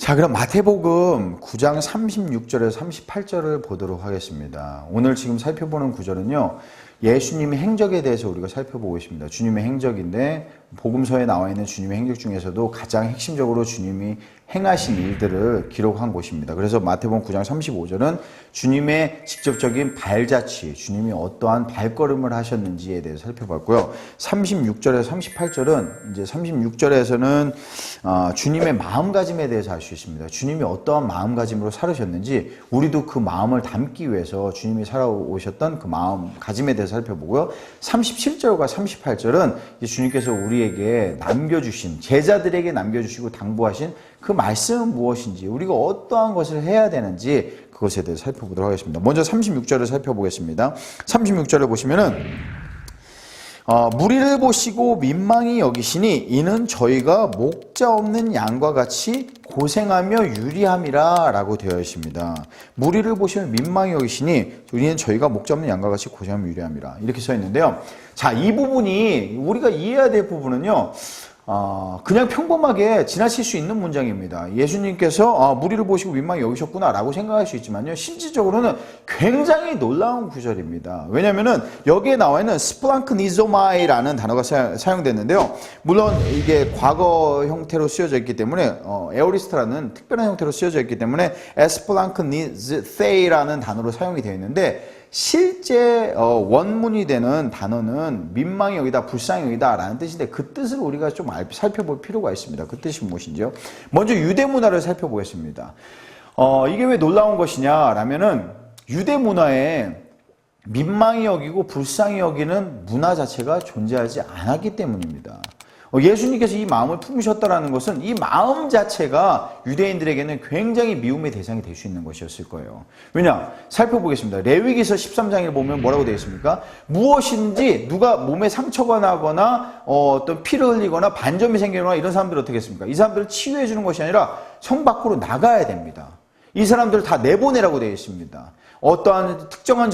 자, 그럼 마태복음 9장 36절에서 38절을 보도록 하겠습니다. 오늘 지금 살펴보는 구절은요, 예수님의 행적에 대해서 우리가 살펴보고 있습니다. 주님의 행적인데 복음서에 나와 있는 주님의 행적 중에서도 가장 핵심적으로 주님이 행하신 일들을 기록한 곳입니다. 그래서 마태복음 9장 35절은 주님의 직접적인 발자취, 주님이 어떠한 발걸음을 하셨는지에 대해서 살펴봤고요. 36절에서 38절은 이제 36절에서는 주님의 마음가짐에 대해서 알 수 있습니다. 주님이 어떠한 마음가짐으로 살으셨는지 우리도 그 마음을 담기 위해서 주님이 살아오셨던 그 마음가짐에 대해서 살펴보고요. 37절과 38절은 주님께서 우리에게 남겨주신, 제자들에게 남겨주시고 당부하신 그 말씀은 무엇인지, 우리가 어떠한 것을 해야 되는지 그것에 대해서 살펴보도록 하겠습니다. 먼저 36절을 살펴보겠습니다. 36절을 보시면은 무리를 보시고 민망히 여기시니 이는 저희가 목자 없는 양과 같이 고생하며 유리함이라 라고 되어 있습니다. 무리를 보시면 민망히 여기시니 우리는 저희가 목자 없는 양과 같이 고생하며 유리함이라 이렇게 써 있는데요. 자, 이 부분이 우리가 이해해야 될 부분은요, 그냥 평범하게 지나칠 수 있는 문장입니다. 예수님께서 무리를 보시고 민망히 여기셨구나 라고 생각할 수 있지만요, 실질적으로는 굉장히 놀라운 구절입니다. 왜냐면은 여기에 나와 있는 스플랑크니조마이라는 단어가 사용됐는데요, 물론 이게 과거 형태로 쓰여져 있기 때문에 에오리스트라는 특별한 형태로 쓰여져 있기 때문에 에스플랑크니세이라는 단어로 사용이 되어 있는데, 실제 원문이 되는 단어는 민망히 여기다, 불쌍히 여기다 라는 뜻인데, 그 뜻을 우리가 좀 살펴볼 필요가 있습니다. 그 뜻이 무엇인지요? 먼저 유대 문화를 살펴보겠습니다. 이게 왜 놀라운 것이냐 라면은, 유대 문화에 민망히 여기고 불쌍히 여기는 문화 자체가 존재하지 않았기 때문입니다. 예수님께서 이 마음을 품으셨다는 것은 이 마음 자체가 유대인들에게는 굉장히 미움의 대상이 될 수 있는 것이었을 거예요. 왜냐? 살펴보겠습니다. 레위기서 13장에 보면 뭐라고 되어 있습니까? 무엇인지 누가 몸에 상처가 나거나 어떤 피를 흘리거나 반점이 생기거나 이런 사람들은 어떻게 했습니까? 이 사람들을 치유해 주는 것이 아니라 성 밖으로 나가야 됩니다. 이 사람들을 다 내보내라고 되어 있습니다. 어떠한 특정한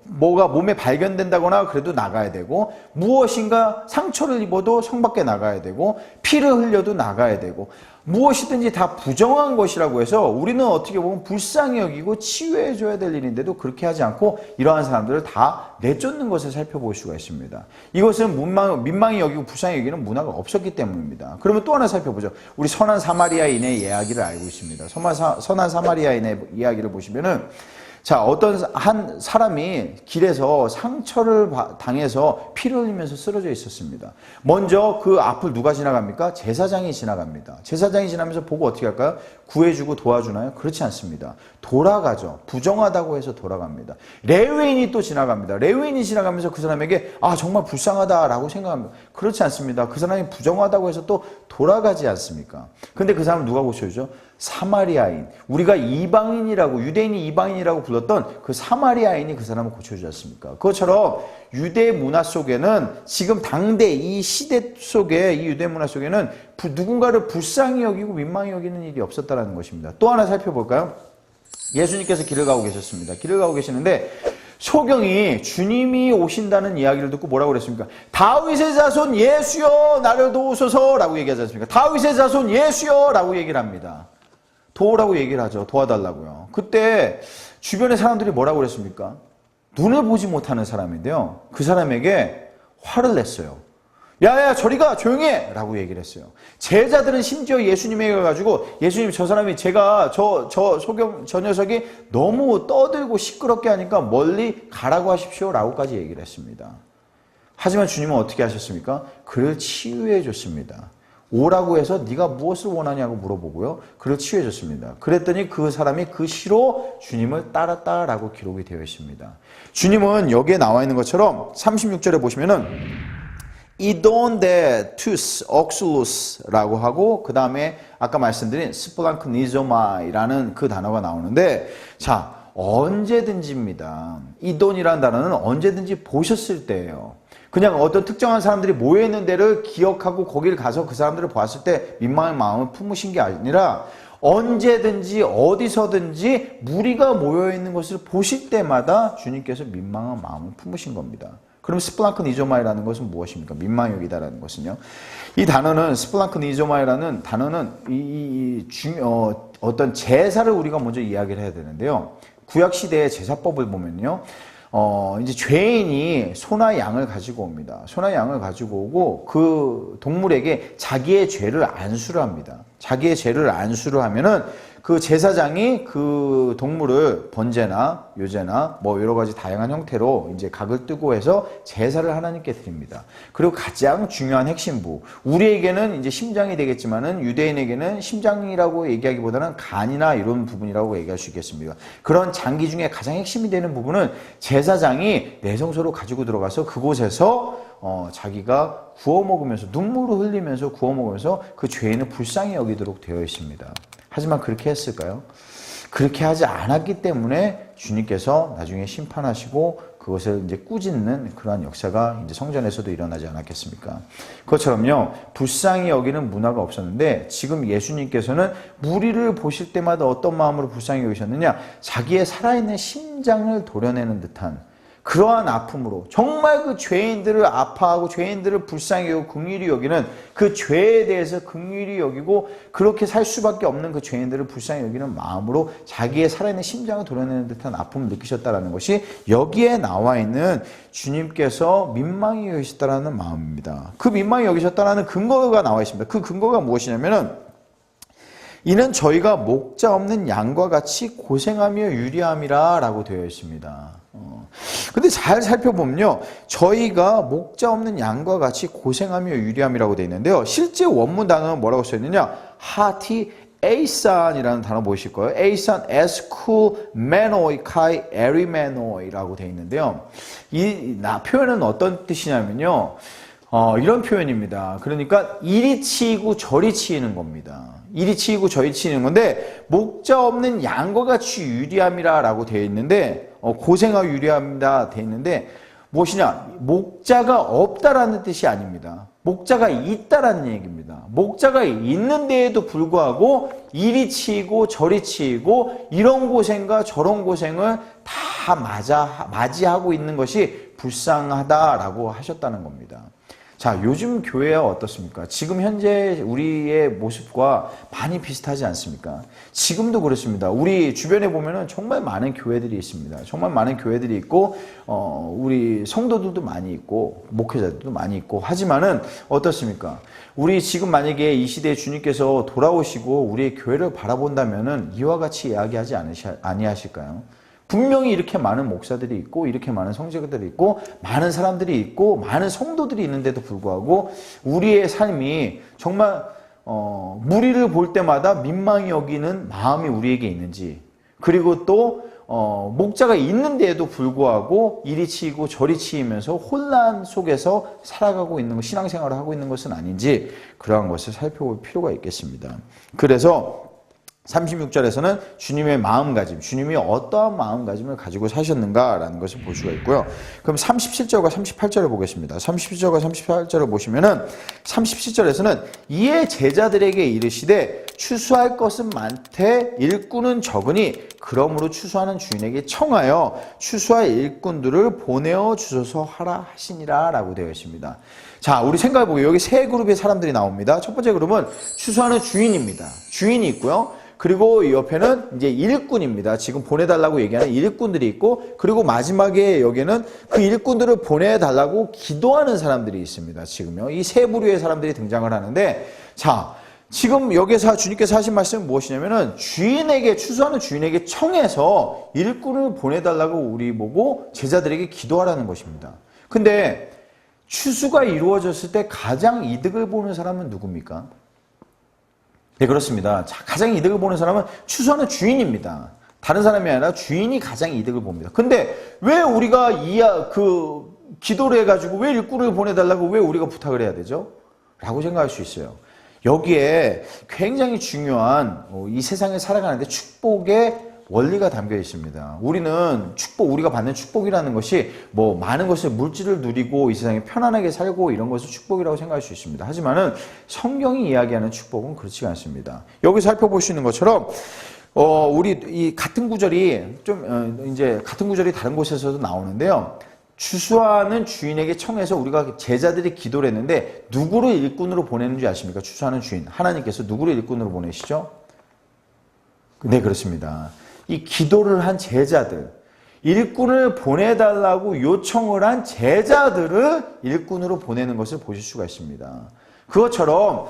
뭐가 몸에 발견된다거나 그래도 나가야 되고, 무엇인가 상처를 입어도 성 밖에 나가야 되고, 피를 흘려도 나가야 되고, 무엇이든지 다 부정한 것이라고 해서 우리는 어떻게 보면 불쌍히 여기고 치유해 줘야 될 일인데도 그렇게 하지 않고 이러한 사람들을 다 내쫓는 것을 살펴볼 수가 있습니다. 이것은 민망히 여기고 불쌍히 여기는 문화가 없었기 때문입니다. 그러면 또 하나 살펴보죠. 우리 선한 사마리아인의 이야기를 알고 있습니다. 선한 사마리아인의 이야기를 보시면은, 자, 어떤 한 사람이 길에서 상처를 당해서 피를 흘리면서 쓰러져 있었습니다. 먼저 그 앞을 누가 지나갑니까? 제사장이 지나갑니다. 제사장이 지나면서 보고 어떻게 할까요? 구해주고 도와주나요? 그렇지 않습니다. 돌아가죠. 부정하다고 해서 돌아갑니다. 레위인이 또 지나갑니다. 레위인이 지나가면서 그 사람에게 정말 불쌍하다라고 생각합니다. 그렇지 않습니다. 그 사람이 부정하다고 해서 또 돌아가지 않습니까? 근데 그 사람을 누가 고쳐주죠? 사마리아인, 우리가 이방인이라고, 유대인이 이방인이라고 불렀던 그 사마리아인이 그 사람을 고쳐주지 않습니까? 그것처럼 유대 문화 속에는, 지금 당대 이 시대 속에, 이 유대 문화 속에는 누군가를 불쌍히 여기고 민망히 여기는 일이 없었다는 것입니다. 또 하나 살펴볼까요? 예수님께서 길을 가고 계셨습니다. 길을 가고 계시는데 소경이 주님이 오신다는 이야기를 듣고 뭐라고 그랬습니까? 다윗의 자손 예수여 나를 도우소서 라고 얘기하지 않습니까? 다윗의 자손 예수여 라고 얘기를 합니다. 도우라고 얘기를 하죠. 도와달라고요. 그때 주변의 사람들이 뭐라고 그랬습니까? 눈을 보지 못하는 사람인데요, 그 사람에게 화를 냈어요. 야야 저리 가, 조용히 해 라고 얘기를 했어요. 제자들은 심지어 예수님에게 가가지고, 예수님 저 사람이 제가 저 녀석이 너무 떠들고 시끄럽게 하니까 멀리 가라고 하십시오 라고까지 얘기를 했습니다. 하지만 주님은 어떻게 하셨습니까? 그를 치유해 줬습니다. 오라고 해서 네가 무엇을 원하냐고 물어보고요, 그를 치유해 줬습니다. 그랬더니 그 사람이 그 시로 주님을 따랐다라고 기록이 되어 있습니다. 주님은 여기에 나와 있는 것처럼 36절에 보시면은 이돈데 투스 옥슬루스라고 하고, 그 다음에 아까 말씀드린 스플랑크니조마이라는 그 단어가 나오는데, 자, 언제든지입니다. 이돈이라는 단어는 언제든지 보셨을 때예요. 그냥 어떤 특정한 사람들이 모여있는 데를 기억하고 거기를 가서 그 사람들을 보았을 때 민망한 마음을 품으신 게 아니라, 언제든지 어디서든지 무리가 모여있는 것을 보실 때마다 주님께서 민망한 마음을 품으신 겁니다. 그럼 스플랑크니조마이라는 것은 무엇입니까? 민망히 여기다라는 것은요. 이 단어는 스플랑크니조마이라는 단어는 어떤 제사를 우리가 먼저 이야기를 해야 되는데요. 구약 시대의 제사법을 보면요. 이제 죄인이 소나 양을 가지고 옵니다. 소나 양을 가지고 오고 그 동물에게 자기의 죄를 안수를 합니다. 자기의 죄를 안수를 하면은 그 제사장이 그 동물을 번제나 요제나 뭐 여러 가지 다양한 형태로 이제 각을 뜨고 해서 제사를 하나님께 드립니다. 그리고 가장 중요한 핵심부, 우리에게는 이제 심장이 되겠지만은 유대인에게는 심장이라고 얘기하기보다는 간이나 이런 부분이라고 얘기할 수 있겠습니다. 그런 장기 중에 가장 핵심이 되는 부분은 제사장이 내성소로 가지고 들어가서 그곳에서 자기가 구워 먹으면서 눈물을 흘리면서 구워 먹으면서 그 죄인을 불쌍히 여기도록 되어 있습니다. 하지만 그렇게 했을까요? 그렇게 하지 않았기 때문에 주님께서 나중에 심판하시고 그것을 이제 꾸짖는 그러한 역사가 이제 성전에서도 일어나지 않았겠습니까? 그것처럼요, 불쌍히 여기는 문화가 없었는데 지금 예수님께서는 무리를 보실 때마다 어떤 마음으로 불쌍히 여기셨느냐? 자기의 살아있는 심장을 도려내는 듯한 그러한 아픔으로 정말 그 죄인들을 아파하고 죄인들을 불쌍히 여기고 긍휼히 여기는 그 죄에 대해서 긍휼히 여기고 그렇게 살 수밖에 없는 그 죄인들을 불쌍히 여기는 마음으로 자기의 살아있는 심장을 도려내는 듯한 아픔을 느끼셨다는 것이 여기에 나와 있는 주님께서 민망히 여기셨다는 마음입니다. 그 민망히 여기셨다는 근거가 나와 있습니다. 그 근거가 무엇이냐면은 이는 저희가 목자 없는 양과 같이 고생하며 유리함이라 라고 되어 있습니다. 근데 잘 살펴보면요, 저희가 목자 없는 양과 같이 고생하며 유리함이라고 되어 있는데요, 실제 원문 단어는 뭐라고 써있느냐? 하티 에이산이라는 단어 보이실 거예요. 에이산 에스쿠 메노이 카이 에리메노이라고 되어 있는데요, 이 표현은 어떤 뜻이냐면요, 이런 표현입니다. 그러니까 이리 치이고 저리 치이는 겁니다. 이리 치이고 저리 치이는 건데, 목자 없는 양과 같이 유리함이라 라고 되어 있는데, 고생하고 유리합니다 되어 있는데, 무엇이냐? 목자가 없다라는 뜻이 아닙니다. 목자가 있다라는 얘기입니다. 목자가 있는 데에도 불구하고 이리 치이고 저리 치이고 이런 고생과 저런 고생을 다 맞이하고 있는 것이 불쌍하다라고 하셨다는 겁니다. 자, 요즘 교회가 어떻습니까? 지금 현재 우리의 모습과 많이 비슷하지 않습니까? 지금도 그렇습니다. 우리 주변에 보면은 정말 많은 교회들이 있습니다. 정말 많은 교회들이 있고, 우리 성도들도 많이 있고, 목회자들도 많이 있고, 하지만은 어떻습니까? 우리 지금 만약에 이 시대에 주님께서 돌아오시고 우리의 교회를 바라본다면은 이와 같이 이야기하지 아니하실까요? 분명히 이렇게 많은 목사들이 있고 이렇게 많은 성직자들이 있고 많은 사람들이 있고 많은 성도들이 있는데도 불구하고 우리의 삶이 정말 무리를 볼 때마다 민망히 여기는 마음이 우리에게 있는지, 그리고 또 목자가 있는데도 불구하고 이리 치이고 저리 치이면서 혼란 속에서 살아가고 있는 것, 신앙생활을 하고 있는 것은 아닌지 그러한 것을 살펴볼 필요가 있겠습니다. 그래서 36절에서는 주님의 마음가짐, 주님이 어떠한 마음가짐을 가지고 사셨는가라는 것을 볼 수가 있고요. 그럼 37절과 38절을 보겠습니다. 37절과 38절을 보시면은 37절에서는 이에 제자들에게 이르시되 추수할 것은 많되 일꾼은 적으니 그러므로 추수하는 주인에게 청하여 추수할 일꾼들을 보내어 주소서 하라 하시니라 라고 되어 있습니다. 자, 우리 생각해보고 여기 세 그룹의 사람들이 나옵니다. 첫 번째 그룹은 추수하는 주인입니다. 주인이 있고요. 그리고 옆에는 이제 일꾼입니다. 지금 보내달라고 얘기하는 일꾼들이 있고, 그리고 마지막에 여기는 그 일꾼들을 보내달라고 기도하는 사람들이 있습니다. 지금요. 이 세 부류의 사람들이 등장을 하는데, 자, 지금 여기서 주님께서 하신 말씀은 무엇이냐면은 주인에게, 추수하는 주인에게 청해서 일꾼을 보내달라고 우리 보고 제자들에게 기도하라는 것입니다. 근데 추수가 이루어졌을 때 가장 이득을 보는 사람은 누굽니까? 네, 그렇습니다. 가장 이득을 보는 사람은 추수하는 주인입니다. 다른 사람이 아니라 주인이 가장 이득을 봅니다. 근데 왜 우리가 기도를 해가지고 왜 일꾼을 보내달라고 왜 우리가 부탁을 해야 되죠? 라고 생각할 수 있어요. 여기에 굉장히 중요한 이 세상에 살아가는데 축복의 원리가 담겨 있습니다. 우리는 우리가 받는 축복이라는 것이 뭐 많은 것을 물질을 누리고 이 세상에 편안하게 살고 이런 것을 축복이라고 생각할 수 있습니다. 하지만은 성경이 이야기하는 축복은 그렇지 않습니다. 여기 살펴보시는 것처럼 우리 이 같은 구절이 좀 이제 같은 구절이 다른 곳에서도 나오는데요. 추수하는 주인에게 청해서 우리가 제자들이 기도를 했는데 누구를 일꾼으로 보내는지 아십니까? 추수하는 주인. 하나님께서 누구를 일꾼으로 보내시죠? 네, 그렇습니다. 이 기도를 한 제자들, 일꾼을 보내달라고 요청을 한 제자들을 일꾼으로 보내는 것을 보실 수가 있습니다. 그것처럼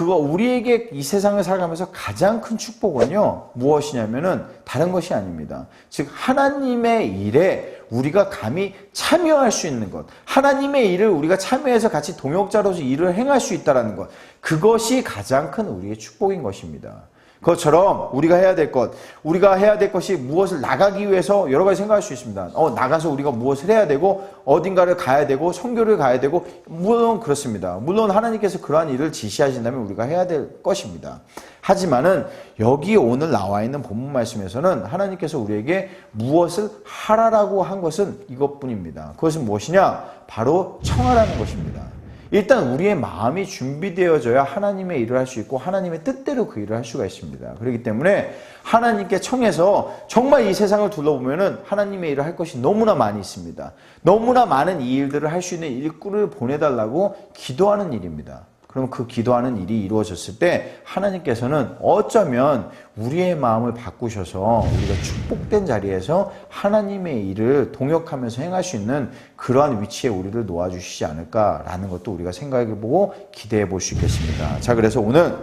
우리에게 이 세상을 살아가면서 가장 큰 축복은요, 무엇이냐면은 다른 것이 아닙니다. 즉, 하나님의 일에 우리가 감히 참여할 수 있는 것, 하나님의 일을 우리가 참여해서 같이 동역자로서 일을 행할 수 있다는 것, 그것이 가장 큰 우리의 축복인 것입니다. 그것처럼 우리가 해야 될 것이 무엇을 나가기 위해서 여러 가지 생각할 수 있습니다. 나가서 우리가 무엇을 해야 되고 어딘가를 가야 되고 선교를 가야 되고 물론 그렇습니다. 물론 하나님께서 그러한 일을 지시하신다면 우리가 해야 될 것입니다. 하지만은 여기 오늘 나와 있는 본문 말씀에서는 하나님께서 우리에게 무엇을 하라라고 한 것은 이것뿐입니다. 그것은 무엇이냐? 바로 청하라는 것입니다. 일단 우리의 마음이 준비되어져야 하나님의 일을 할 수 있고 하나님의 뜻대로 그 일을 할 수가 있습니다. 그렇기 때문에 하나님께 청해서 정말 이 세상을 둘러보면은 하나님의 일을 할 것이 너무나 많이 있습니다. 너무나 많은 이 일들을 할 수 있는 일꾼을 보내달라고 기도하는 일입니다. 그럼 그 기도하는 일이 이루어졌을 때 하나님께서는 어쩌면 우리의 마음을 바꾸셔서 우리가 축복된 자리에서 하나님의 일을 동역하면서 행할 수 있는 그러한 위치에 우리를 놓아주시지 않을까라는 것도 우리가 생각해보고 기대해 볼 수 있겠습니다. 자, 그래서 오늘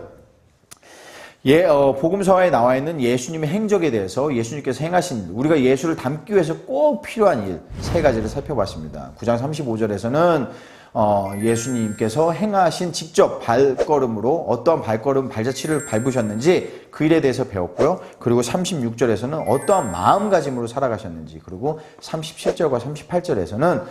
복음서화에 나와 있는 예수님의 행적에 대해서 예수님께서 행하신 일, 우리가 예수를 닮기 위해서 꼭 필요한 일 3가지를 살펴봤습니다. 9장 35절에서는 예수님께서 행하신 직접 발걸음으로 어떠한 발자취를 밟으셨는지 그 일에 대해서 배웠고요. 그리고 36절에서는 어떠한 마음가짐으로 살아가셨는지, 그리고 37절과 38절에서는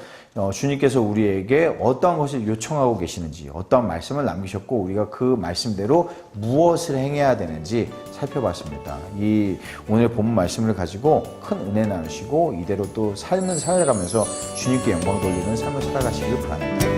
주님께서 우리에게 어떠한 것을 요청하고 계시는지, 어떠한 말씀을 남기셨고 우리가 그 말씀대로 무엇을 행해야 되는지 살펴봤습니다. 이 오늘 본문 말씀을 가지고 큰 은혜 나누시고 이대로 또 삶을 살아가면서 주님께 영광 돌리는 삶을 살아가시길 바랍니다.